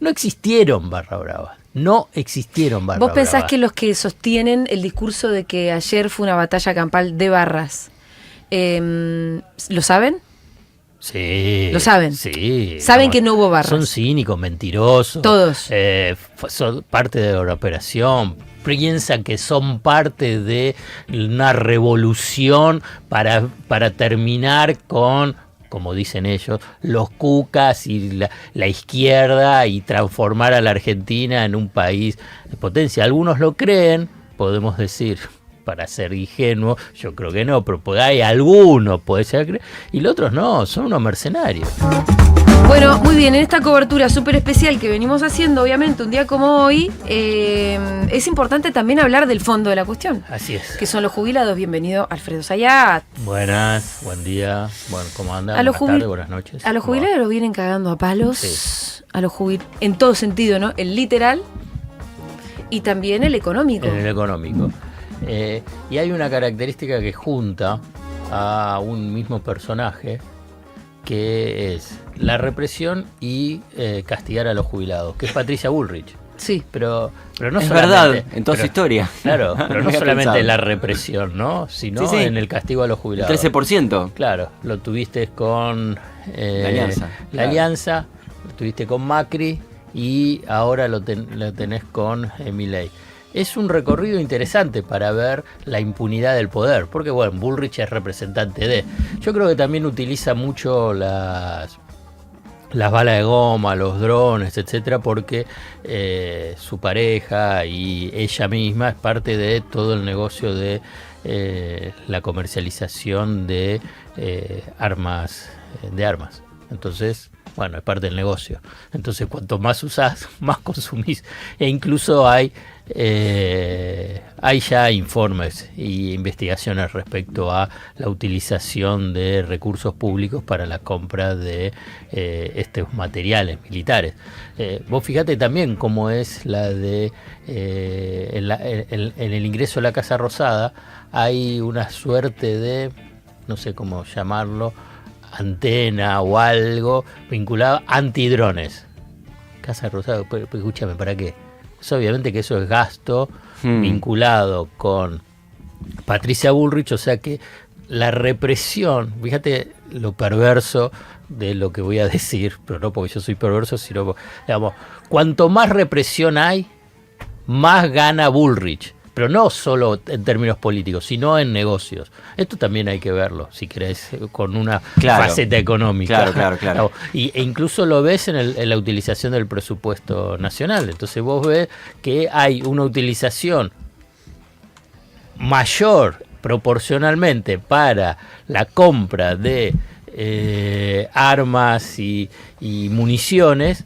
no existieron barra brava. No existieron barra ¿Vos pensás brava. que los que sostienen el discurso de que ayer fue una batalla campal de barras, lo saben? Sí. ¿Lo saben? Sí. Saben que no hubo barras. Son cínicos, mentirosos. Todos. Son parte de la operación. Piensan que son parte de una revolución para terminar con, como dicen ellos, los cucas y la izquierda y transformar a la Argentina en un país de potencia. Algunos lo creen, podemos decir, para ser ingenuo, yo creo que no, pero hay algunos, puede ser, y los otros no, son unos mercenarios. Bueno, muy bien, en esta cobertura súper especial que venimos haciendo, obviamente, un día como hoy, es importante también hablar del fondo de la cuestión. Así es. Que son los jubilados. Bienvenido, Alfredo Zayat. Buenas, buen día. Bueno, ¿cómo andan? A los Buenas tardes, buenas noches. A los jubilados los vienen cagando a palos. Sí. A los en todo sentido, ¿no? El literal y también el económico. En el económico. Y hay una característica que junta a un mismo personaje, que es la represión y castigar a los jubilados, que es Patricia Bullrich. Sí. Pero no es solamente, verdad, en toda su historia. Claro, pero no había solamente pensado. la represión, ¿no? Sino Sí, sí. en el castigo a los jubilados. 13%. Claro, lo tuviste con La Alianza. La Alianza, lo tuviste con Macri y ahora lo tenés con Milei. Es un recorrido interesante para ver la impunidad del poder, porque bueno, Bullrich es representante de... Yo creo que también utiliza mucho las balas de goma, los drones, etcétera, porque su pareja y ella misma es parte de todo el negocio de la comercialización de armas. Entonces, bueno, es parte del negocio. Entonces, cuanto más usás, más consumís. E incluso hay ya informes e investigaciones respecto a la utilización de recursos públicos para la compra de estos materiales militares. Vos fíjate también cómo es la de en el ingreso a la Casa Rosada hay una suerte de, no sé cómo llamarlo, antena o algo vinculado a antidrones. Casa Rosada, pues, escúchame, ¿para qué? Obviamente que eso es gasto vinculado con Patricia Bullrich, o sea que la represión, fíjate lo perverso de lo que voy a decir, pero no porque yo soy perverso, sino, digamos, cuanto más represión hay, más gana Bullrich. Pero no solo en términos políticos, sino en negocios. Esto también hay que verlo, si querés, con una faceta económica. Claro. E incluso lo ves en la utilización del presupuesto nacional. Entonces vos ves que hay una utilización mayor proporcionalmente para la compra de armas y municiones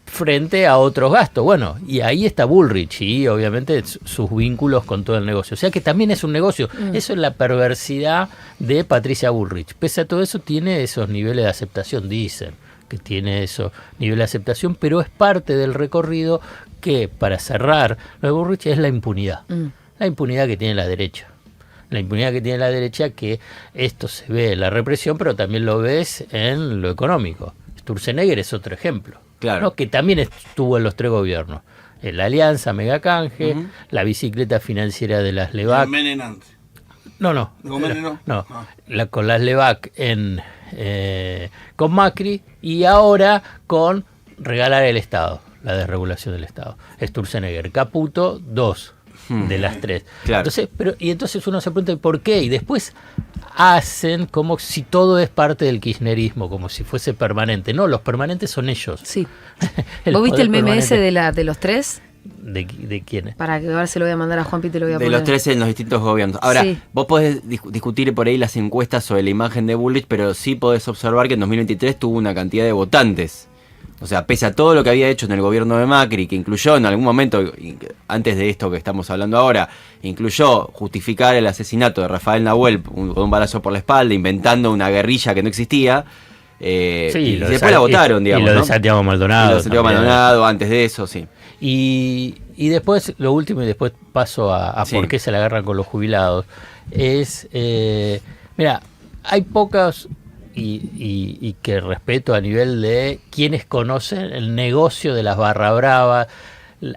frente a otros gastos. Bueno, y ahí está Bullrich y obviamente sus vínculos con todo el negocio. O sea que también es un negocio. Eso es la perversidad de Patricia Bullrich. Pese a todo eso, tiene esos niveles de aceptación, dicen que tiene esos niveles de aceptación, pero es parte del recorrido que, para cerrar, lo de Bullrich es la impunidad. La impunidad que tiene la derecha. La impunidad que tiene la derecha, que esto se ve en la represión, pero también lo ves en lo económico. Sturzenegger es otro ejemplo. Claro. ¿No? Que también estuvo en los 3 gobiernos. En la Alianza, Megacanje, la bicicleta financiera de las LEVAC. No. Con las LEVAC con Macri y ahora con regalar el Estado, la desregulación del Estado. Sturzenegger, Caputo, 2 de las 3. Claro. Entonces uno se pregunta ¿por qué? Y después hacen como si todo es parte del kirchnerismo, como si fuese permanente. No, los permanentes son ellos. Sí. ¿Vos viste el meme ese de los 3? ¿De quién? Para que ahora se lo voy a mandar a Juanpi y te lo voy a de poner. los 13 en los distintos gobiernos. Ahora, Sí. vos podés discutir por ahí las encuestas sobre la imagen de Bullrich, pero sí podés observar que en 2023 tuvo una cantidad de votantes. O sea, pese a todo lo que había hecho en el gobierno de Macri, que incluyó en algún momento, antes de esto que estamos hablando ahora, incluyó justificar el asesinato de Rafael Nahuel con un balazo por la espalda, inventando una guerrilla que no existía. Y después la votaron, digamos. Y lo de ¿no? Santiago Maldonado. Y lo de Santiago Maldonado, antes de eso, sí. Y después, lo último, y después paso a Sí. por qué se la agarran con los jubilados, es, mira, hay pocos y que respeto a nivel de quienes conocen el negocio de las barra bravas,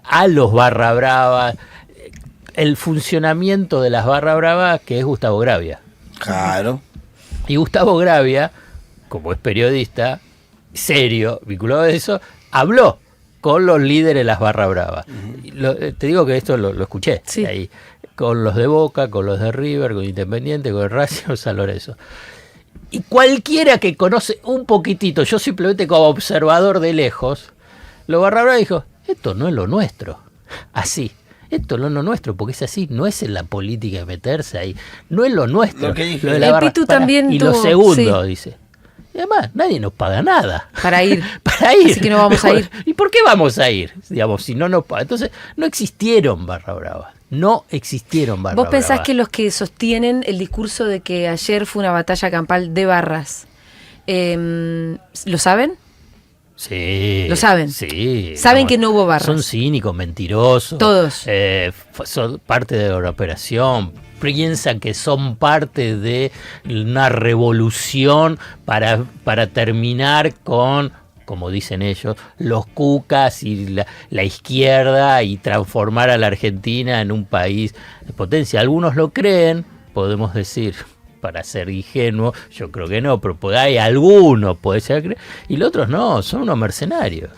a los barra bravas, el funcionamiento de las barra bravas, que es Gustavo Gravia. Claro. Y Gustavo Gravia, como es periodista, serio, vinculado a eso, habló con los líderes de las barra bravas. Te digo que esto lo escuché ahí, con los de Boca, con los de River, con Independiente, con el Racing, con San Lorenzo. Y cualquiera que conoce un poquitito, yo simplemente como observador de lejos, los barra bravas dijo, esto no es lo nuestro, así. Esto no es lo nuestro, porque es así, no es en la política meterse ahí, no es lo nuestro. Lo que dije. Lo de la barra, Pitu también y tuvo, lo segundo, dice. Y además, nadie nos paga nada. Para ir. Para ir. Así que no vamos a ir. ¿Y por qué vamos a ir? Digamos, si no nos pagan. Entonces, no existieron barra bravas. No existieron barra ¿Vos pensás bravas. que los que sostienen el discurso de que ayer fue una batalla campal de barras, ¿lo saben? Sí. ¿Lo saben? Sí. Saben que no hubo barras. Son cínicos, mentirosos. Todos. Son parte de la operación. Piensan que son parte de una revolución para terminar con, como dicen ellos, los cucas y la izquierda y transformar a la Argentina en un país de potencia. Algunos lo creen, podemos decir, para ser ingenuo, yo creo que no, pero hay algunos, puede ser, y los otros no, son unos mercenarios.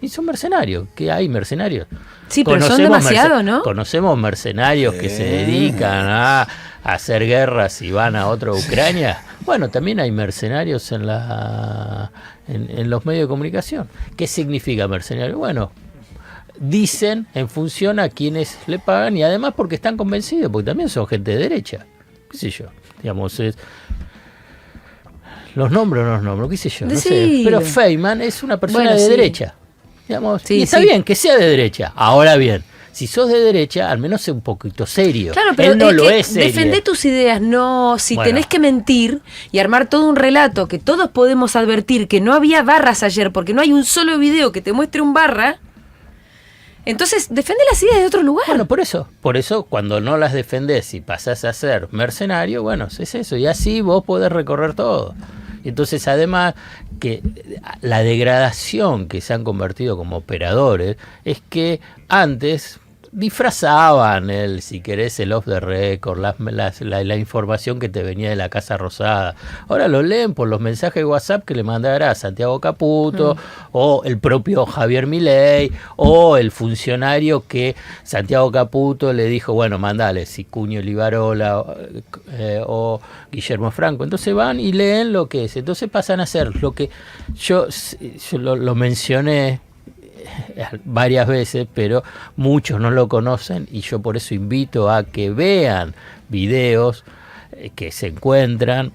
Y son mercenarios, ¿qué hay mercenarios? Sí, pero son demasiados, ¿no? Conocemos mercenarios que se dedican a hacer guerras y van a otra Ucrania. Bueno, también hay mercenarios en los medios de comunicación. ¿Qué significa mercenario? Bueno, dicen en función a quienes le pagan y además porque están convencidos, porque también son gente de derecha. ¿Qué sé yo? Digamos, los nombro, qué sé yo, no sé. Pero Feynman es una persona de derecha. Digamos, y está bien que sea de derecha. Ahora bien, si sos de derecha, al menos sé un poquito serio. Claro, pero él no lo es serio. Defendé tus ideas, no, si tenés que mentir y armar todo un relato que todos podemos advertir que no había barras ayer porque no hay un solo video que te muestre un barra. Entonces, defende las ideas de otro lugar. Bueno, por eso cuando no las defendés y pasás a ser mercenario, bueno, es eso. Y así vos podés recorrer todo. Entonces, además, que la degradación que se han convertido como operadores es que antes disfrazaban si querés, el off the record, la información que te venía de la Casa Rosada. Ahora lo leen por los mensajes de WhatsApp que le mandará Santiago Caputo, o el propio Javier Milei, o el funcionario que Santiago Caputo le dijo, bueno, mandale, si Cuño Livarola o Guillermo Franco. Entonces van y leen lo que es. Entonces pasan a hacer lo que yo lo mencioné varias veces, pero muchos no lo conocen y yo por eso invito a que vean videos que se encuentran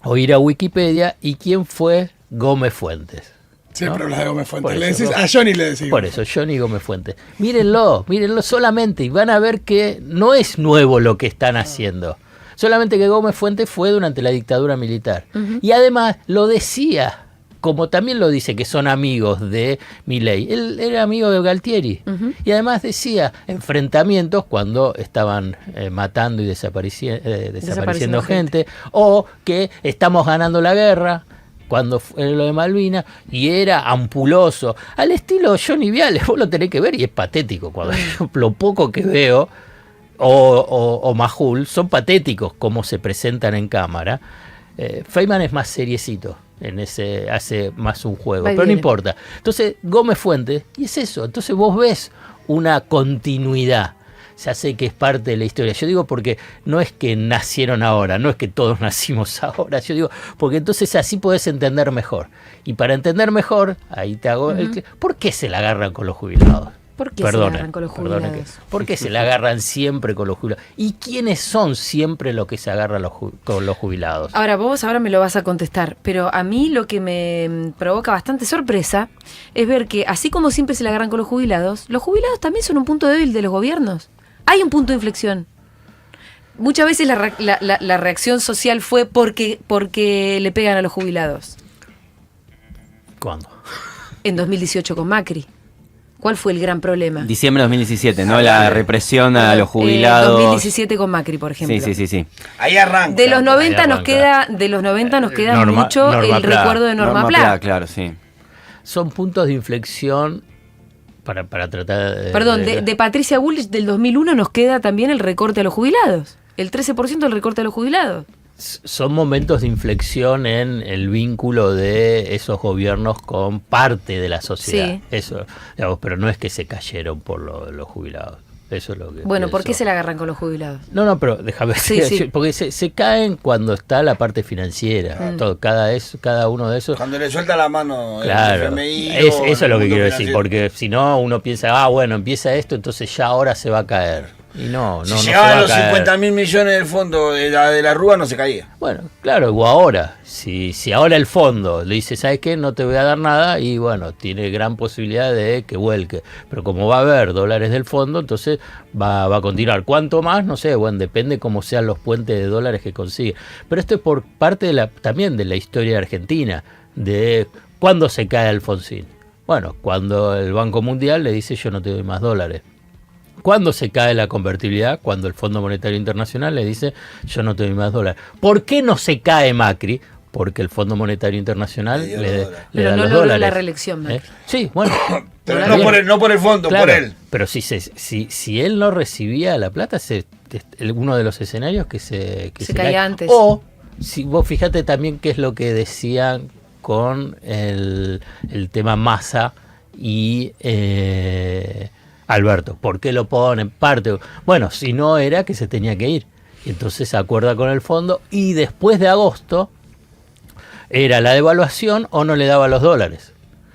o ir a Wikipedia y quién fue Gómez Fuentes. Siempre hablas de Gómez Fuentes. Por Le eso, decís, a Johnny le decís. Por eso, Johnny Gómez Fuentes. Mírenlo solamente y van a ver que no es nuevo lo que están haciendo. Solamente que Gómez Fuentes fue durante la dictadura militar. Y además lo decía, como también lo dice que son amigos de Milei. Él era amigo de Galtieri. Y además decía enfrentamientos cuando estaban matando y desapareciendo gente, o que estamos ganando la guerra, cuando fue lo de Malvinas, y era ampuloso, al estilo Johnny Viales. Vos lo tenés que ver y es patético. Cuando yo lo poco que veo, o Majul, son patéticos como se presentan en cámara. Feynman es más seriecito, hace más un juego, pero no importa. Entonces Gómez Fuentes, y es eso, entonces vos ves una continuidad, se hace que es parte de la historia. Yo digo porque no es que nacieron ahora, no es que todos nacimos ahora, yo digo porque entonces así podés entender mejor. Y para entender mejor, ahí te hago ¿por qué se la agarran con los jubilados? ¿Por qué se la agarran con los jubilados? ¿Por qué se la agarran siempre con los jubilados? ¿Y quiénes son siempre los que se agarran con los jubilados? Ahora me lo vas a contestar, pero a mí lo que me provoca bastante sorpresa es ver que así como siempre se la agarran con los jubilados también son un punto débil de los gobiernos. Hay un punto de inflexión. Muchas veces la reacción social fue porque le pegan a los jubilados. ¿Cuándo? En 2018 con Macri. ¿Cuál fue el gran problema? Diciembre de 2017, ¿no? La represión a los jubilados. 2017 con Macri, por ejemplo. Sí. Ahí arranca. De los 90 Ahí nos arranca. queda mucho Norma el Pla. recuerdo de Norma Pla. Claro, sí. Son puntos de inflexión para tratar de... Perdón, de Patricia Bullrich del 2001 nos queda también el recorte a los jubilados. El 13% del recorte a los jubilados. Son momentos de inflexión en el vínculo de esos gobiernos con parte de la sociedad. Sí. Eso, digamos, pero no es que se cayeron por lo de los jubilados. Eso es lo que Bueno, ¿por pienso. qué se la agarran con los jubilados? No, pero déjame Sí, decir, sí. porque se caen cuando está la parte financiera. Todo, cada uno de esos. Cuando le suelta la mano Claro, el FMI. eso o es el lo que mundo quiero decir, financiero. porque si no uno piensa, bueno, empieza esto, entonces ya ahora se va a caer. Y no Si se llegaban va a los caer. 50.000 millones del fondo de la Rúa, no se caía. Bueno, claro, o ahora, si ahora el fondo le dice, ¿sabes qué? No te voy a dar nada, y bueno, tiene gran posibilidad de que vuelque. Pero como va a haber dólares del fondo, entonces va a continuar. ¿Cuánto más? No sé, bueno, depende cómo sean los puentes de dólares que consigue. Pero esto es por parte también de la historia argentina, de cuándo se cae Alfonsín. Bueno, cuando el Banco Mundial le dice, yo no te doy más dólares. ¿Cuándo se cae la convertibilidad? Cuando el Fondo Monetario Internacional le dice, yo no te doy más dólares. ¿Por qué no se cae Macri? Porque el Fondo Monetario Internacional Le dio le los dólares. Pero da no los logró dólares. la reelección, Macri. Sí, bueno. Pero Está bien. no por el fondo, Claro, por él. pero si él no recibía la plata, uno de los escenarios que se Se caía cae. antes. O, si vos fíjate también qué es lo que decían con el tema Massa y Alberto. ¿Por qué lo ponen? Parte. Bueno, si no era que se tenía que ir. Y entonces se acuerda con el fondo y después de agosto era la devaluación o no le daba los dólares.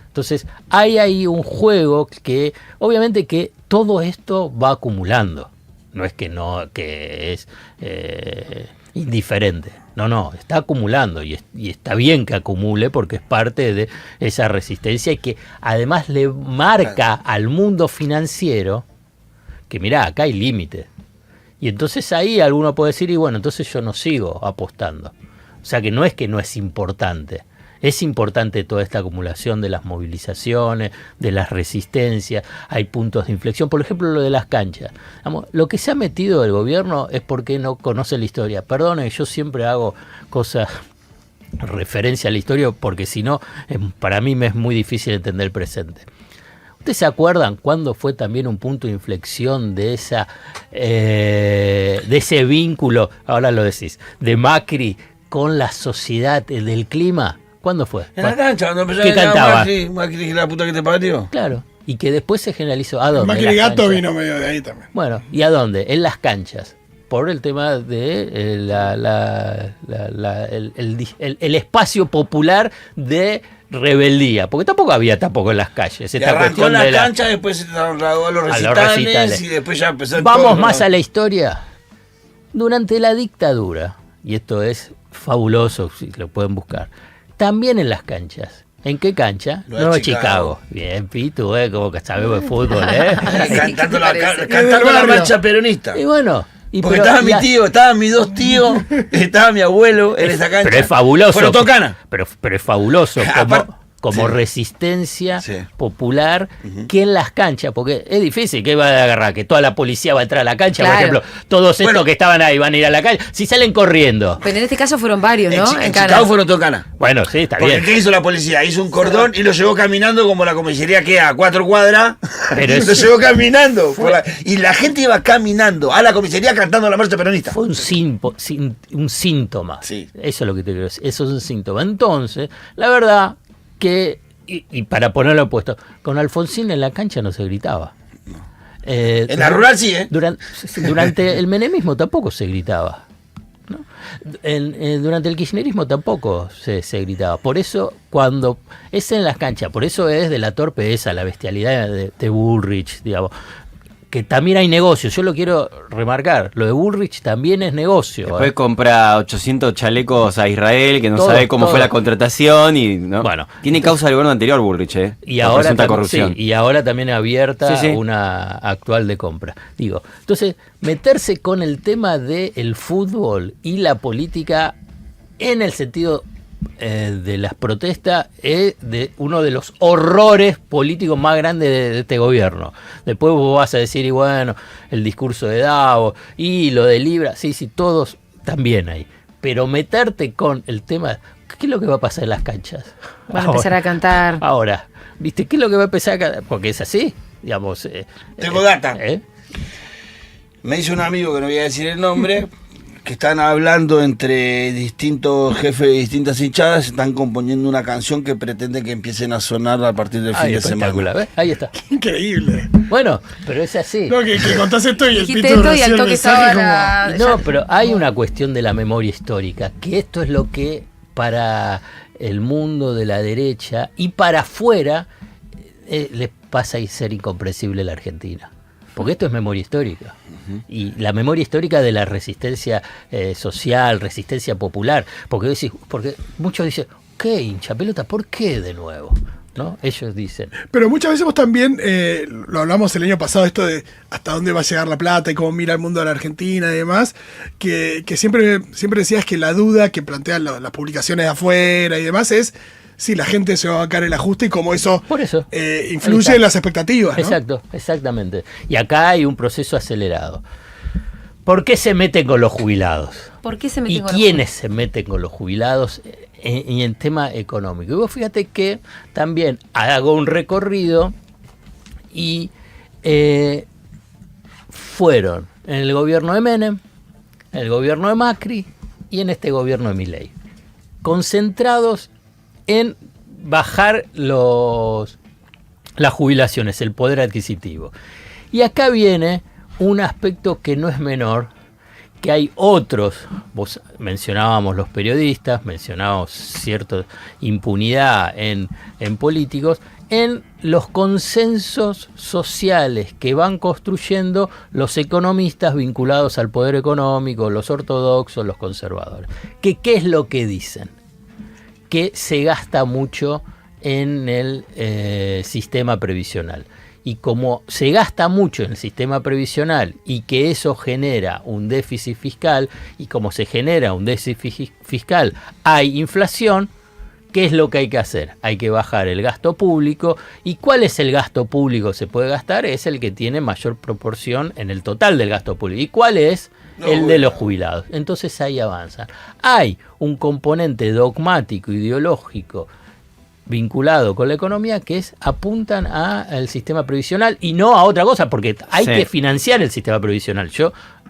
Entonces hay ahí un juego que obviamente que todo esto va acumulando. No es que es indiferente. No, está acumulando y está bien que acumule porque es parte de esa resistencia y que además le marca al mundo financiero que mirá, acá hay límite. Y entonces ahí alguno puede decir, y bueno, entonces yo no sigo apostando. O sea que no es importante. Es importante toda esta acumulación de las movilizaciones, de las resistencias, hay puntos de inflexión, por ejemplo lo de las canchas. Vamos, lo que se ha metido el gobierno es porque no conoce la historia. Perdone, yo siempre hago cosas, referencia a la historia, porque si no, para mí me es muy difícil entender el presente. ¿Ustedes se acuerdan cuándo fue también un punto de inflexión de ese vínculo, ahora lo decís, de Macri con la sociedad, del clima? ¿Cuándo fue? En la cancha, cuando empezó ¿Qué a ganar cantaba? Macri, la puta que te parió. Claro, y que después se generalizó. ¿A dónde? Macri En las Gato canchas. vino medio de ahí también. Bueno, ¿y a dónde? En las canchas. Por el tema de el espacio popular de rebeldía. Porque tampoco había en las calles. Y Esta arrancó cuestión en la de cancha, después se trasladó a los recitales, y después ya empezó en Vamos todo, más ¿no? a la historia. Durante la dictadura, y esto es fabuloso, si lo pueden buscar, también en las canchas. ¿En qué cancha? Lo de Nueva Chicago. Chicago. Bien, Pitu, como que sabemos de fútbol, ¿eh? Cantando la, ¿Qué te parece? cantando la marcha peronista. Y bueno. Porque pero- estaba mi y a- tío, estaban mis dos tíos, estaba mi abuelo en esa cancha. Pero es fabuloso. Fueron Tocana. Pero es fabuloso Aparte- como sí. resistencia Sí. popular que en las canchas, porque es difícil que va a agarrar, que toda la policía va a entrar a la cancha, Claro. por ejemplo, todos estos Bueno. que estaban ahí van a ir a la cancha, si salen corriendo. Pero en este caso fueron varios, ¿no? En Cana. Chicago fueron Tocana. Bueno, sí, está Porque bien. ¿qué hizo la policía? Hizo un cordón y lo llevó caminando como la comisaría queda a 4 cuadras. Pero lo es- llevó caminando. Y la gente iba caminando a la comisaría cantando la marcha peronista. Fue un síntoma. Sí. Eso es lo que te quiero decir. Eso es un síntoma. Entonces, la verdad que, y para ponerlo opuesto, con Alfonsín en la cancha no se gritaba. En la rural sí, ¿eh? Durante el menemismo tampoco se gritaba. ¿No? Durante el kirchnerismo tampoco se gritaba. Por eso, cuando es en las canchas, por eso es de la torpeza, la bestialidad de Bullrich, digamos. Que también hay negocios, yo lo quiero remarcar, lo de Bullrich también es negocio. Después compra 800 chalecos a Israel, que no Todo, sabe cómo todo. fue la contratación y ¿no? Bueno, tiene causa del gobierno anterior Bullrich, Y por ahora, presunta también, corrupción. sí, y ahora también abierta Sí, sí. una actual de compra. Digo, entonces, meterse con el tema del fútbol y la política en el sentido de las protestas es de uno de los horrores políticos más grandes de este gobierno. Después vos vas a decir, y bueno, el discurso de Davos y lo de Libra, sí, todos también hay. Pero meterte con el tema, ¿qué es lo que va a pasar en las canchas? Van a empezar a cantar. Ahora, ¿viste? ¿Qué es lo que va a empezar a cantar? Porque es así, digamos. Tengo data. Me dice un amigo, que no voy a decir el nombre, que están hablando entre distintos jefes de distintas hinchadas, están componiendo una canción que pretende que empiecen a sonar a partir del fin de semana. ¿Ves? Ahí está. Increíble. Bueno, pero es así. No, que contás esto y el Dijiste Pitu esto y al recién toque mensaje estaba como... No, pero hay una cuestión de la memoria histórica, que esto es lo que para el mundo de la derecha y para afuera les pasa a ser incomprensible la Argentina. Porque esto es memoria histórica. Y la memoria histórica de la resistencia social, resistencia popular. Porque muchos dicen, ¿qué hincha pelota? ¿Por qué de nuevo? ¿No? Ellos dicen. Pero muchas veces vos también, lo hablamos el año pasado, esto de hasta dónde va a llegar la plata y cómo mira el mundo de la Argentina y demás, que siempre decías que la duda que plantean las publicaciones de afuera y demás es si la gente se va a bancar el ajuste y cómo eso, Por eso influye en las expectativas, ¿no? Exacto, exactamente. Y acá hay un proceso acelerado. ¿Por qué se meten con los jubilados? ¿Por qué se meten ¿Y con los quiénes se meten con los jubilados en tema económico? Y vos fíjate que también hago un recorrido y fueron en el gobierno de Menem, en el gobierno de Macri y en este gobierno de Milei. Concentrados en bajar las jubilaciones, el poder adquisitivo. Y acá viene un aspecto que no es menor, que hay otros, vos mencionábamos los periodistas, mencionábamos cierta impunidad en políticos, en los consensos sociales que van construyendo los economistas vinculados al poder económico, los ortodoxos, los conservadores. ¿Qué es lo que dicen? Que se gasta mucho en el sistema previsional. Y como se gasta mucho en el sistema previsional y que eso genera un déficit fiscal, y como se genera un déficit fiscal hay inflación, ¿qué es lo que hay que hacer? Hay que bajar el gasto público. ¿Y cuál es el gasto público que se puede gastar? Es el que tiene mayor proporción en el total del gasto público. ¿Y cuál es? El de los jubilados. Entonces ahí avanzan. Hay un componente dogmático, ideológico, vinculado con la economía, que es apuntan al sistema previsional y no a otra cosa, porque hay que financiar el sistema previsional.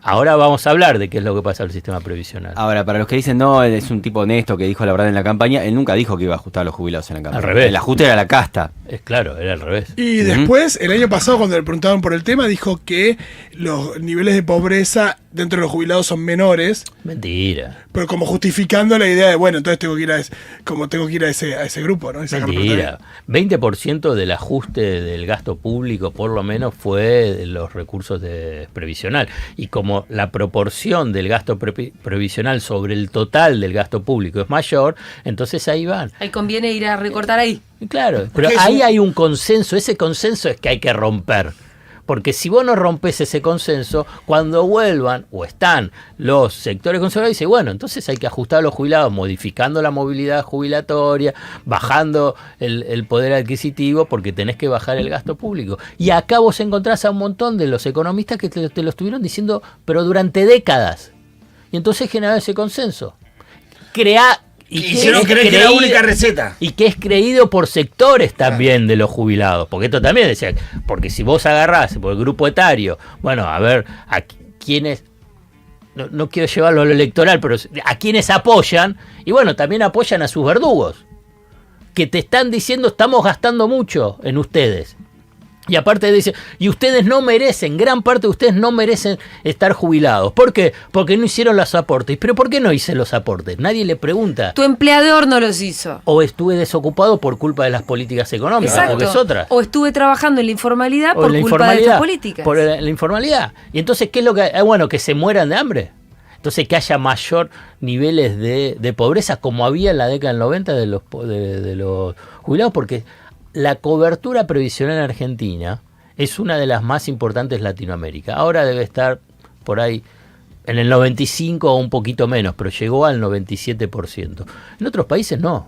Ahora vamos a hablar de qué es lo que pasa al sistema previsional. Ahora, para los que dicen, no, él es un tipo honesto que dijo la verdad en la campaña, él nunca dijo que iba a ajustar a los jubilados en la campaña. Al revés. El ajuste era la casta. Es claro, era al revés. Y después, el año pasado, cuando le preguntaban por el tema, dijo que los niveles de pobreza dentro de los jubilados son menores. Mentira. Pero como justificando la idea de, bueno, entonces tengo que ir a ese grupo, ¿no? Mentira. 20% del ajuste del gasto público, por lo menos, fue de los recursos previsional. Y como la proporción del gasto previsional sobre el total del gasto público es mayor, entonces ahí van. Ahí conviene ir a recortar ahí. Claro, pero ahí hay un consenso. Ese consenso es que hay que romper. Porque si vos no rompes ese consenso, cuando vuelvan o están los sectores conservadores, dicen, bueno, entonces hay que ajustar a los jubilados, modificando la movilidad jubilatoria, bajando el poder adquisitivo, porque tenés que bajar el gasto público. Y acá vos encontrás a un montón de los economistas que te lo estuvieron diciendo, pero durante décadas. Y entonces generaron ese consenso. Hicieron creer que era la única receta. Y que es creído por sectores también de los jubilados. Porque esto también decía, porque si vos agarrás por el grupo etario, bueno, a ver, a quienes, no quiero llevarlo a lo electoral, pero a quienes apoyan, y bueno, también apoyan a sus verdugos, que te están diciendo, estamos gastando mucho en ustedes. Y aparte dice, y ustedes no merecen, gran parte de ustedes no merecen estar jubilados. ¿Por qué? Porque no hicieron los aportes. ¿Pero por qué no hice los aportes? Nadie le pregunta. Tu empleador no los hizo. O estuve desocupado por culpa de las políticas económicas. Exacto. Porque es otra. O estuve trabajando en la informalidad por culpa de estas políticas. Por la informalidad. Y entonces, ¿qué es lo que hay? Bueno, que se mueran de hambre. Entonces, que haya mayor niveles de pobreza, como había en la década del 90 de los jubilados, porque la cobertura previsional en Argentina es una de las más importantes de Latinoamérica. Ahora debe estar por ahí En el 95 o un poquito menos, pero llegó al 97%. En otros países no.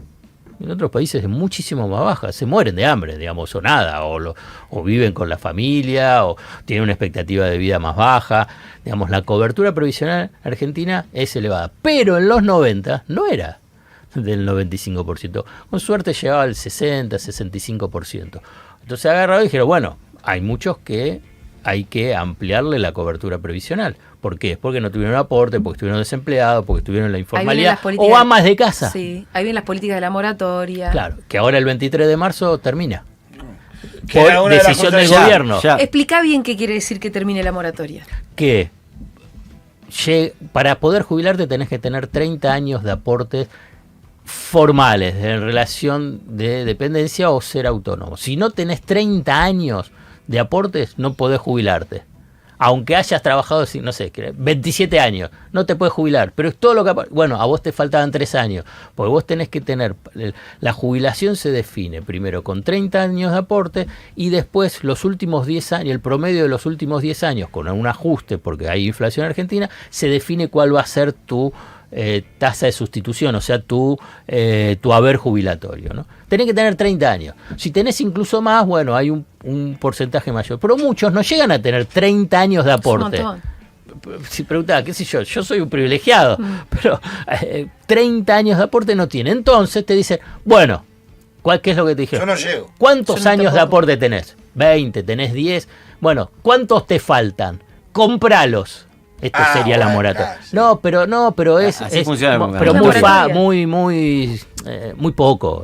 En otros países es muchísimo más baja. Se mueren de hambre, digamos, o nada. O viven con la familia, o tienen una expectativa de vida más baja. Digamos, la cobertura previsional argentina es elevada. Pero en los 90 no era del 95%. Con suerte llegaba al 60, 65%. Entonces agarraron y dijeron, bueno, hay muchos que hay que ampliarle la cobertura previsional. ¿Por qué? Porque no tuvieron aporte, porque estuvieron desempleados, porque estuvieron en la informalidad o amas de casa. Sí, ahí vienen las políticas de la moratoria. Claro, que ahora el 23 de marzo termina. Por decisión del gobierno. Explica bien qué quiere decir que termine la moratoria. Que para poder jubilarte tenés que tener 30 años de aportes formales en relación de dependencia o ser autónomo. Si no tenés 30 años de aportes, no podés jubilarte. Aunque hayas trabajado, no sé, 27 años, no te puedes jubilar. Pero es todo lo que... Bueno, a vos te faltaban 3 años. Porque vos tenés que tener... La jubilación se define primero con 30 años de aporte y después los últimos 10 años, el promedio de los últimos 10 años, con un ajuste, porque hay inflación en Argentina, se define cuál va a ser tu tasa de sustitución, o sea, tu haber jubilatorio, ¿no? Tenés que tener 30 años. Si tenés incluso más, bueno, hay un porcentaje mayor. Pero muchos no llegan a tener 30 años de aporte. Es un montón. Si preguntaba, qué sé yo soy un privilegiado, pero 30 años de aporte no tiene. Entonces te dicen, bueno, ¿qué es lo que te dijeron? Yo no llego. ¿Cuántos años de aporte tenés? 20, tenés 10. Bueno, ¿cuántos te faltan? Compralos. Esto sería la moratoria. Sí. No, pero es funciona, pero muy poco.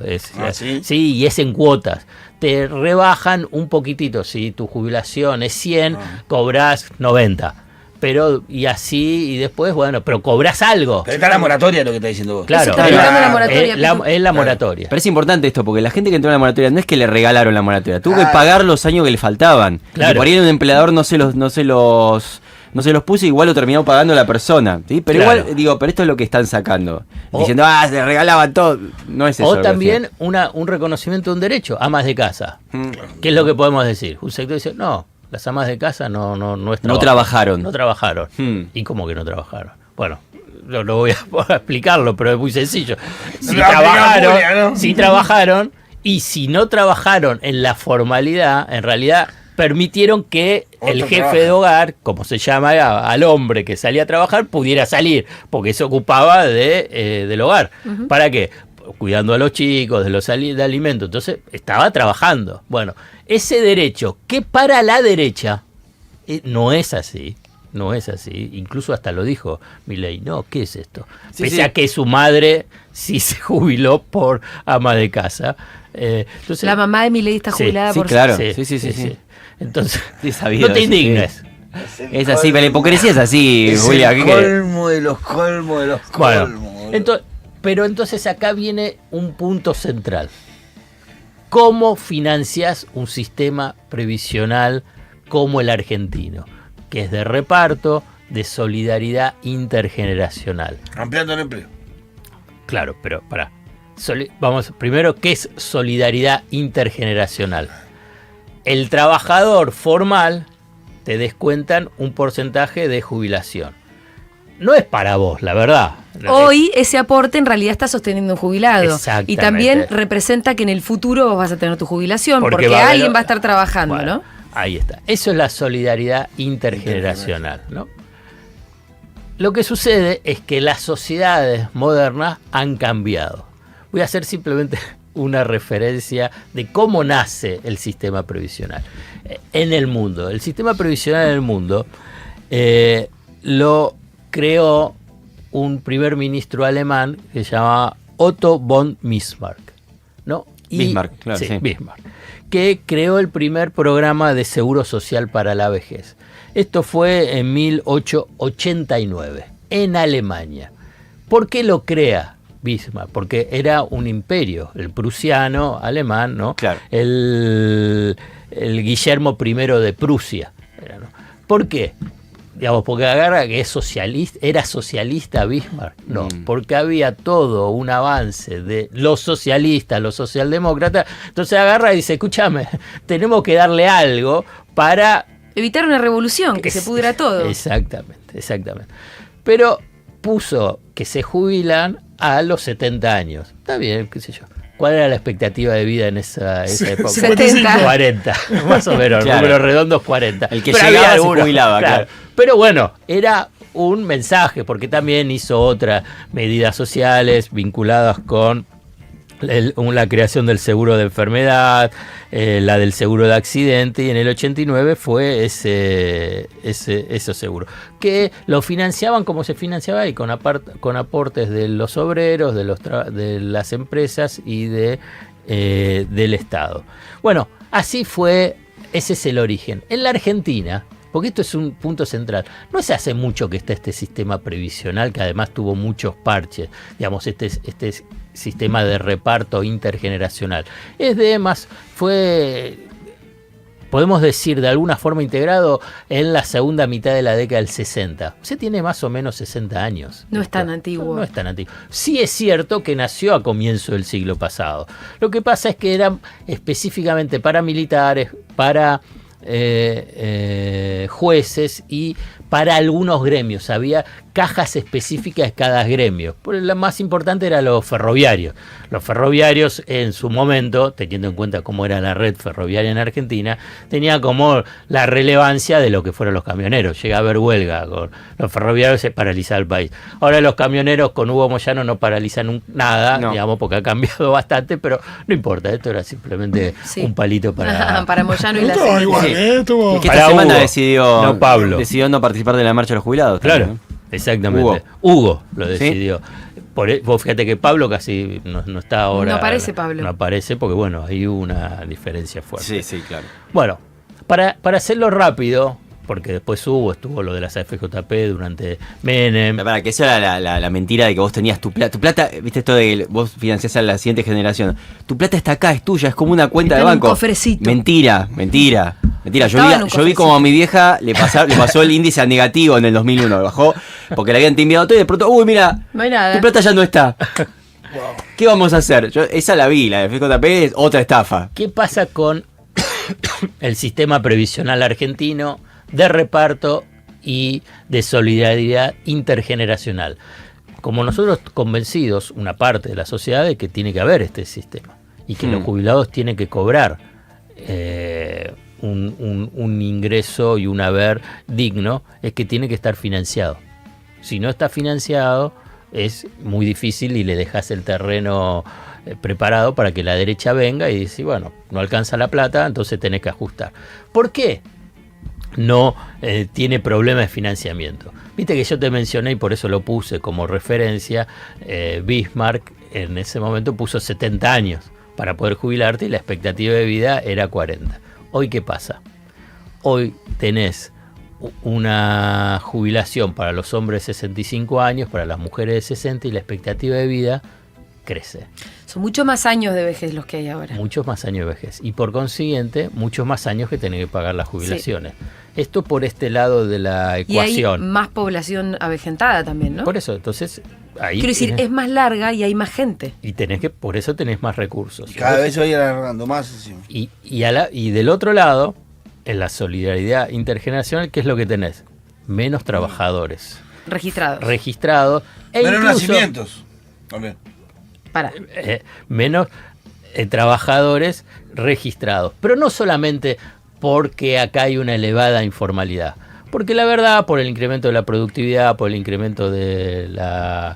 ¿Sí? Sí, y es en cuotas. Te rebajan un poquitito. Si tu jubilación es 100, cobrás 90. Pero, y así, y después, bueno, pero cobrás algo. Pero está la moratoria, lo que está diciendo vos. Claro, es la moratoria. Pero es importante esto, porque la gente que entró en la moratoria no es que le regalaron la moratoria, tuvo que pagar los años que le faltaban. Claro. Y por ahí un empleador no se los puso, igual lo terminó pagando la persona, ¿sí? Pero claro. Igual, pero esto es lo que están sacando. Diciendo, se regalaban todo. No es eso. O también un reconocimiento de un derecho, amas de casa. ¿Qué es lo que podemos decir? Un sector dice, no, las amas de casa no trabajaron. No trabajaron. ¿Y cómo que no trabajaron? Bueno, no voy a explicarlo, pero es muy sencillo. Si trabajaron, y si no trabajaron en la formalidad, en realidad permitieron que el jefe de hogar, como se llama al hombre que salía a trabajar, pudiera salir, porque se ocupaba del hogar. ¿Para qué? Cuidando a los chicos, de alimentos. Entonces, estaba trabajando. Bueno, ese derecho, que para la derecha no es así. No es así. Incluso hasta lo dijo Milei. No, ¿qué es esto? Pese a que su madre sí se jubiló por ama de casa. Entonces, la mamá de Milei está jubilada por... Claro. Sí. Entonces, sabido, no te indignes. Es así, pero la hipocresía es así, Julia. Es el colmo de los colmos de los colmos. Bueno, pero entonces acá viene un punto central. ¿Cómo financias un sistema previsional como el argentino? Que es de reparto, de solidaridad intergeneracional. Ampliando el empleo. Claro, pero pará. Vamos, primero, ¿qué es solidaridad intergeneracional? El trabajador formal te descuentan un porcentaje de jubilación. No es para vos, la verdad. Hoy ese aporte en realidad está sosteniendo un jubilado. Exactamente. Y también representa que en el futuro vos vas a tener tu jubilación porque alguien va a estar trabajando, bueno, ¿no? Ahí está. Eso es la solidaridad intergeneracional, ¿no? Lo que sucede es que las sociedades modernas han cambiado. Voy a hacer simplemente una referencia de cómo nace el sistema previsional en el mundo. El sistema previsional en el mundo lo creó un primer ministro alemán que se llamaba Otto von Bismarck, ¿no? Bismarck, claro. Sí, Bismarck, que creó el primer programa de seguro social para la vejez. Esto fue en 1889, en Alemania. ¿Por qué lo crea Bismarck? Porque era un imperio, el prusiano, alemán, ¿no? Claro. El Guillermo I de Prusia. ¿No? ¿Por qué? Digamos, porque agarra que es socialista, era socialista Bismarck. No, porque había todo un avance de los socialistas, los socialdemócratas. Entonces agarra y dice, escúchame, tenemos que darle algo para evitar una revolución, que se pudra todo. Exactamente. Pero puso que se jubilan a los 70 años. Está bien, qué sé yo. ¿Cuál era la expectativa de vida en esa época? 70. 40, más o menos, Claro. números redondos 40. El que Pero llegaba había se jubilaba, claro. Pero bueno, era un mensaje, porque también hizo otras medidas sociales vinculadas con la creación del seguro de enfermedad, la del seguro de accidente, y en el 89 fue ese seguro, que lo financiaban como se financiaba ahí, con aportes de los obreros, de las empresas y del Estado. Bueno, así fue, ese es el origen. En la Argentina, porque esto es un punto central, no se hace mucho que está este sistema previsional, que además tuvo muchos parches, digamos, este sistema de reparto intergeneracional. Fue, podemos decir, de alguna forma integrado en la segunda mitad de la década del 60. Usted tiene más o menos 60 años. No es tan antiguo. No es tan antiguo. Sí es cierto que nació a comienzo del siglo pasado. Lo que pasa es que eran específicamente para militares, para jueces y para algunos gremios. Había cajas específicas de cada gremio. La más importante era los ferroviarios. Los ferroviarios en su momento, teniendo en cuenta cómo era la red ferroviaria en Argentina, tenía como la relevancia de lo que fueron los camioneros. Llega a haber huelga con los ferroviarios, se paraliza el país. Ahora los camioneros con Hugo Moyano no paralizan nada, digamos, porque ha cambiado bastante, pero no importa, esto era simplemente un palito para Moyano y la Estuvo igual, Sí. estuvo... Es que esta semana Hugo, decidió no participar de la marcha de los jubilados. Claro, también, ¿no? exactamente. Hugo lo decidió. Vos fíjate que Pablo casi no está ahora. No aparece Pablo. No aparece porque, bueno, hay una diferencia fuerte. Sí, claro. Bueno, para hacerlo rápido, porque después estuvo lo de las AFJP durante Menem. Para que esa era la mentira de que vos tenías tu plata. Tu plata, viste esto de que vos financiás a la siguiente generación. Tu plata está acá, es tuya, es como una cuenta Está de en un banco. cofrecito. Mentira. Yo vi como a mi vieja le pasó el índice a negativo en el 2001. Bajó porque le habían timbiado todo y de pronto, mira, No hay nada. tu plata ya no está. ¿Qué vamos a hacer? Esa la vi, la de FJP es otra estafa. ¿Qué pasa con el sistema previsional argentino de reparto y de solidaridad intergeneracional? Como nosotros convencidos, una parte de la sociedad, de que tiene que haber este sistema y que los jubilados tienen que cobrar un ingreso y un haber digno, es que tiene que estar financiado. Si no está financiado, es muy difícil y le dejas el terreno preparado para que la derecha venga y dice, bueno, no alcanza la plata, entonces tenés que ajustar. ¿Por qué no tiene problema de financiamiento? Viste que yo te mencioné, y por eso lo puse como referencia, Bismarck en ese momento puso 70 años para poder jubilarte y la expectativa de vida era 40. ¿Hoy qué pasa? Hoy tenés una jubilación para los hombres de 65 años, para las mujeres de 60, y la expectativa de vida crece. Son muchos más años de vejez los que hay ahora. Muchos más años de vejez. Y por consiguiente, muchos más años que tener que pagar las jubilaciones. Esto por este lado de la ecuación. Y hay más población avejentada también, ¿no? Por eso, entonces, ahí quiero decir, es más larga y hay más gente. Y por eso tenés más recursos. Cada vez se va a ir alargando más encima. Y del otro lado, en la solidaridad intergeneracional, ¿qué es lo que tenés? Menos trabajadores Registrados. Menos nacimientos también. Menos trabajadores registrados. Pero no solamente porque acá hay una elevada informalidad, porque la verdad, por el incremento de la productividad, por el incremento de la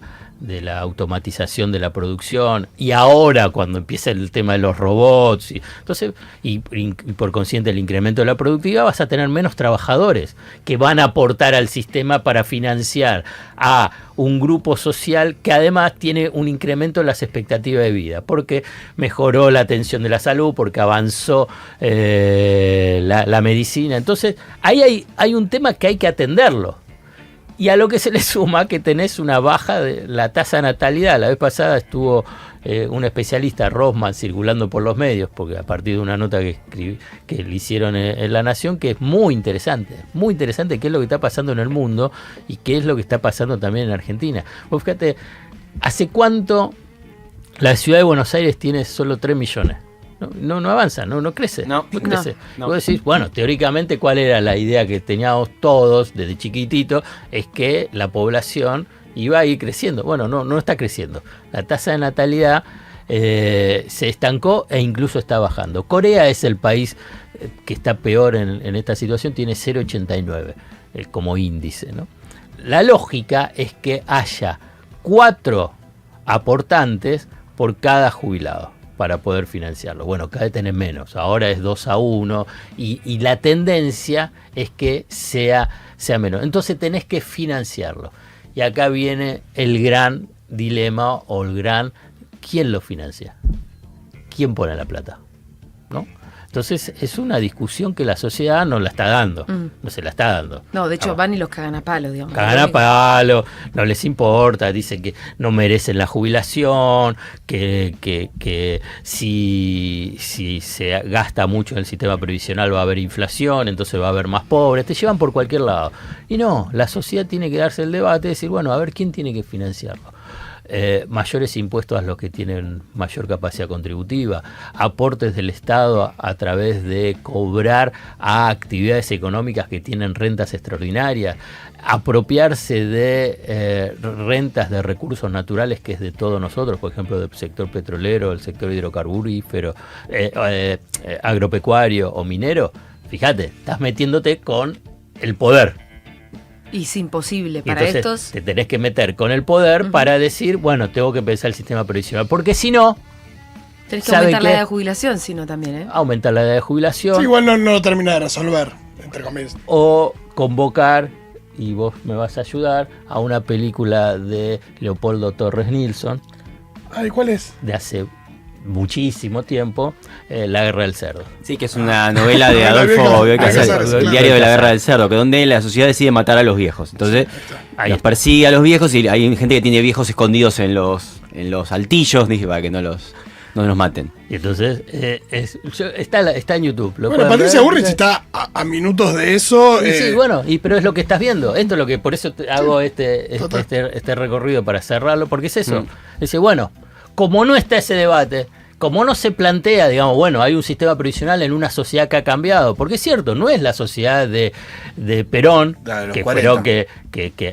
automatización de la producción, y ahora cuando empieza el tema de los robots, y por consiguiente el incremento de la productividad, vas a tener menos trabajadores que van a aportar al sistema para financiar a un grupo social que además tiene un incremento en las expectativas de vida, porque mejoró la atención de la salud, porque avanzó la medicina. Entonces ahí hay un tema que hay que atenderlo. Y a lo que se le suma que tenés una baja de la tasa de natalidad. La vez pasada estuvo un especialista, Rosman, circulando por los medios, porque a partir de una nota que le hicieron en La Nación, que es muy interesante qué es lo que está pasando en el mundo y qué es lo que está pasando también en Argentina. Vos fíjate, ¿hace cuánto la ciudad de Buenos Aires tiene solo 3 millones? no avanza, no crece. No crece. no. Vos decís, bueno, teóricamente, ¿cuál era la idea que teníamos todos desde chiquitito? Es que la población iba a ir creciendo. Bueno, no está creciendo. La tasa de natalidad se estancó e incluso está bajando. Corea es el país que está peor en esta situación, tiene 0,89 como índice, ¿no? La lógica es que haya 4 aportantes por cada jubilado para poder financiarlo. Bueno, cada vez tenés menos, ahora es 2-1 y la tendencia es que sea menos. Entonces tenés que financiarlo. Y acá viene el gran dilema o el gran... ¿Quién lo financia? ¿Quién pone la plata? ¿No? Entonces es una discusión que la sociedad no la está dando, no se la está dando. No, de hecho van y los cagan a palo, digamos. Cagan a palo, no les importa, dicen que no merecen la jubilación, que si se gasta mucho en el sistema previsional va a haber inflación, entonces va a haber más pobres, te llevan por cualquier lado. Y no, la sociedad tiene que darse el debate y decir, bueno, a ver quién tiene que financiarlo. Mayores impuestos a los que tienen mayor capacidad contributiva, aportes del Estado a través de cobrar a actividades económicas que tienen rentas extraordinarias, apropiarse de rentas de recursos naturales que es de todos nosotros, por ejemplo del sector petrolero, el sector hidrocarburífero, agropecuario o minero. Fíjate, estás metiéndote con el poder. Y es imposible para entonces, estos. te tenés que meter con el poder para decir, bueno, tengo que pensar el sistema previsional. Porque si no... Tenés que aumentar la edad de jubilación, si no también, ¿eh? Aumentar la edad de jubilación. Sí, igual no lo termina de resolver, entre comillas. O convocar, y vos me vas a ayudar, a una película de Leopoldo Torres Nilsson. Ay, ¿cuál es? De hace muchísimo tiempo, La Guerra del Cerdo. Sí, que es una novela de Adolfo Bioy Casares, el diario de la Guerra del Cerdo, que donde la sociedad decide matar a los viejos. Entonces los persigue a los viejos y hay gente que tiene viejos escondidos en los altillos, dije, para que no los maten. Y entonces está en YouTube. Bueno, Patricia Bullrich está a minutos de eso. Sí, bueno, pero es lo que estás viendo. Esto es lo que por eso hago este recorrido para cerrarlo, porque es eso. Dice, bueno, como no está ese debate, como no se plantea, digamos, bueno, hay un sistema previsional en una sociedad que ha cambiado, porque es cierto, no es la sociedad de Perón, que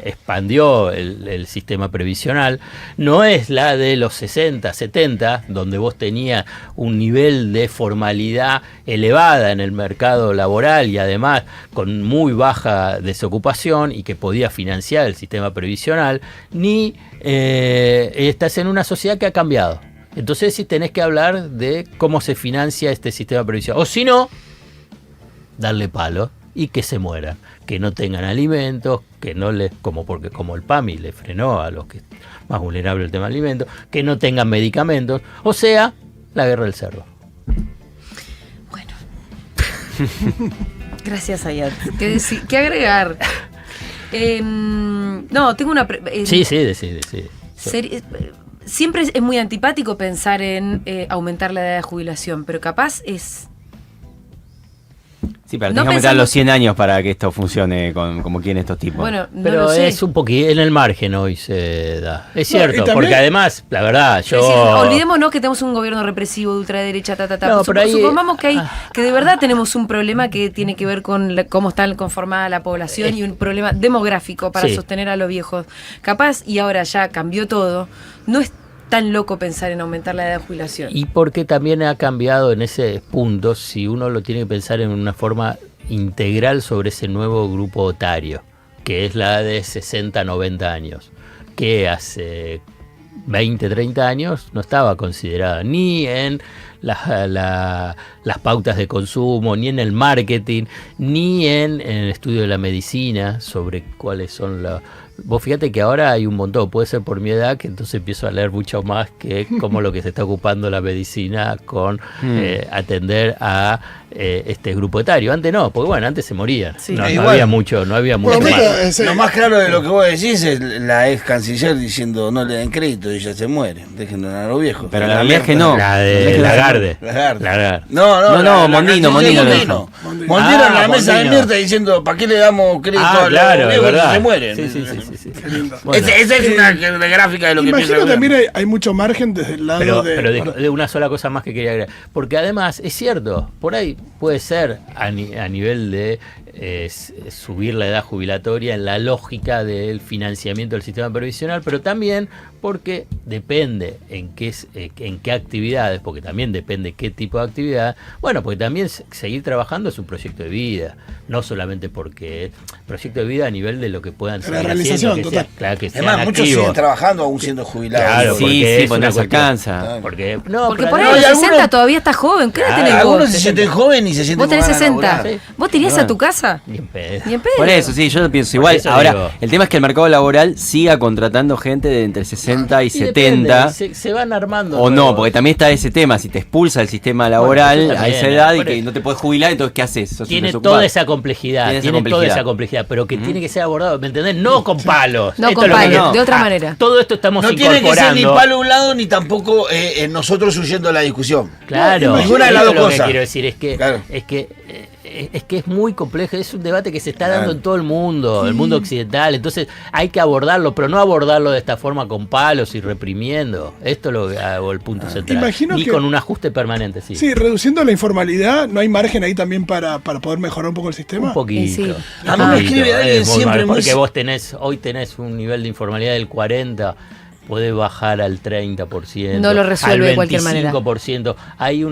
expandió el sistema previsional, no es la de los 60, 70, donde vos tenías un nivel de formalidad elevada en el mercado laboral y además con muy baja desocupación y que podía financiar el sistema previsional, ni estás en una sociedad que ha cambiado. Entonces sí tenés que hablar de cómo se financia este sistema previsional. O si no, darle palo y que se mueran. Que no tengan alimentos, que no les, como el PAMI le frenó a los que más vulnerables el tema de alimentos, que no tengan medicamentos. O sea, la guerra del cerdo. Bueno. Gracias, Ayat. ¿Qué agregar? No, tengo una... Sí, decide. Siempre es muy antipático pensar en aumentar la edad de jubilación, pero capaz es... Sí, pero tenés que aumentar los 100 años para que esto funcione como quieren estos tipos. Bueno, no pero lo sé. Es un poquito en el margen hoy se da. Es cierto, porque además, la verdad, yo... olvidémonos que tenemos un gobierno represivo de ultraderecha, No, pero ahí... Supongamos que de verdad tenemos un problema que tiene que ver con cómo está conformada la población y un problema demográfico para sostener a los viejos. Capaz, y ahora ya cambió todo, no es tan loco pensar en aumentar la edad de jubilación. Y porque también ha cambiado en ese punto, si uno lo tiene que pensar en una forma integral sobre ese nuevo grupo etario, que es la de 60, 90 años, que hace 20, 30 años no estaba considerada ni en las pautas de consumo, ni en el marketing, ni en el estudio de la medicina sobre cuáles son las... Vos fíjate que ahora hay un montón, puede ser por mi edad, que entonces empiezo a leer mucho más que como lo que se está ocupando la medicina con atender a este grupo etario. Antes no, porque bueno, antes se morían. Sí. No había mucho más. Lo más claro de lo que vos decís es la ex canciller diciendo no le den crédito y ya se muere. Dejen de a los viejos. Pero la realidad es que no. La de Lagarde. No, Mondino lo dijo. Mondino en la mesa de Mirta diciendo ¿para qué le damos crédito a los viejos que se mueren? Sí. sí. Qué lindo. Bueno, Esa es una gráfica de lo que piensa Imagino el también gobierno. hay mucho margen desde el lado pero de una sola cosa más que quería agregar. Porque además, es cierto, por ahí puede ser a nivel de subir la edad jubilatoria en la lógica del financiamiento del sistema previsional, pero también porque depende en qué actividades, porque también depende qué tipo de actividad. Bueno, porque también seguir trabajando es un proyecto de vida, no solamente porque proyecto de vida a nivel de lo que puedan La seguir realización, haciendo, que total. claro, que sean Además, muchos activos. siguen trabajando aún siendo jubilados. Claro, Sí, porque sí, es porque una no se cuestión- alcanza. Porque Porque por pero ahí a no, los y algunos- 60 todavía estás joven. ¿Qué edad Claro, tenés vos? Algunos se sienten jóvenes y se sienten Vos tenés con ganas de 60. laburar. Sí. ¿Vos te irías Bueno. a tu casa? Ni en pedo. Ni en pedo. Por eso, sí, yo lo pienso Por igual. eso Ahora, digo. el tema es que el mercado laboral siga contratando gente de entre 60 y Y 70. depende, se van armando. O no, nuevos. porque también está ese tema, si te expulsa el sistema laboral eso a también, esa edad y por que eso. no te puedes jubilar, entonces ¿qué haces? Sos un Tiene desocupado. toda esa complejidad, tiene toda esa complejidad, pero que tiene que ser abordado, ¿me entendés? No con palos. No Esto con es lo que palos, quiero. de otra manera. Todo esto estamos No tiene que ser incorporando. ni palo a un lado ni tampoco nosotros huyendo de la discusión. Claro, Ninguna de las eso dos es lo que cosas. quiero decir es que Claro. es que es muy complejo, es un debate que se está dando Claro. en todo el mundo occidental, entonces hay que abordarlo, pero no abordarlo de esta forma con palos y reprimiendo. Esto es lo que hago el punto central. Imagino Ni que- con un ajuste permanente, sí. Sí, reduciendo la informalidad, ¿no hay margen ahí también para poder mejorar un poco el sistema? Un poquito. Sí. A mí me escribe alguien Es muy siempre mal, muy- porque hoy tenés un nivel de informalidad del 40%, podés bajar al 30%. No lo resuelve de cualquier manera. 25%. Hay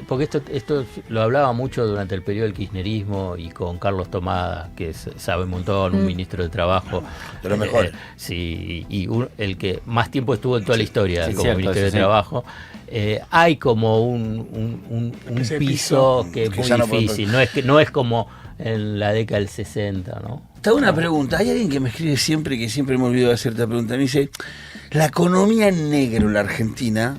porque esto lo hablaba mucho durante el periodo del kirchnerismo y con Carlos Tomada, que sabe un montón, un ministro de Trabajo. De los mejores. Sí, y el que más tiempo estuvo en toda la historia sí, como cierto, ministro eso de sí. Trabajo. Hay como un Ese piso que es que muy ya no puede- difícil. No es como en la década del 60, ¿no? Te hago una pregunta. Hay alguien que me escribe siempre, que siempre me olvido de hacer esta pregunta. Me dice, la economía en negro en la Argentina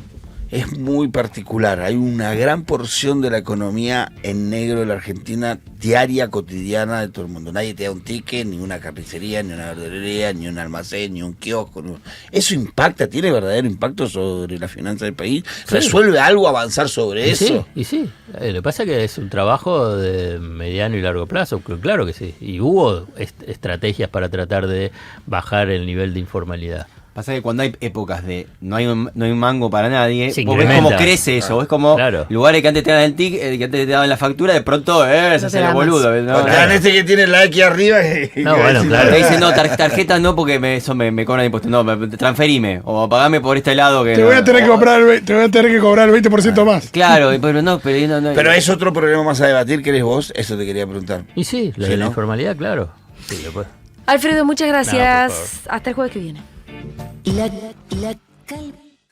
es muy particular. Hay una gran porción de la economía en negro en la Argentina, diaria, cotidiana de todo el mundo. Nadie te da un ticket, ni una carnicería, ni una verdulería, ni un almacén, ni un kiosco. ¿Eso impacta, tiene verdadero impacto sobre la finanza del país? ¿Resuelve algo avanzar sobre eso? Sí. Lo que pasa es que es un trabajo de mediano y largo plazo, claro que sí. Y hubo estrategias para tratar de bajar el nivel de informalidad. Pasa que cuando hay épocas de no hay un mango para nadie, Se vos ves incrementa. cómo crece eso, ves como Claro. lugares que antes te daban el tic, que antes te daban la factura, de pronto se te hace da el más. boludo. O te dan este que tiene la X arriba y... No, bueno, claro. Te dicen, no, tarjeta no, porque eso me cobran impuestos. No, transferime. O pagame por este lado que Te no. voy a tener que cobrar el 20% más. Claro, pero no. Pero es otro problema más a debatir, que eres vos, eso te quería preguntar. Y sí, lo Sí, de la ¿no? informalidad, claro. Sí, después. Alfredo, muchas No, gracias. por favor. Hasta el jueves que viene. La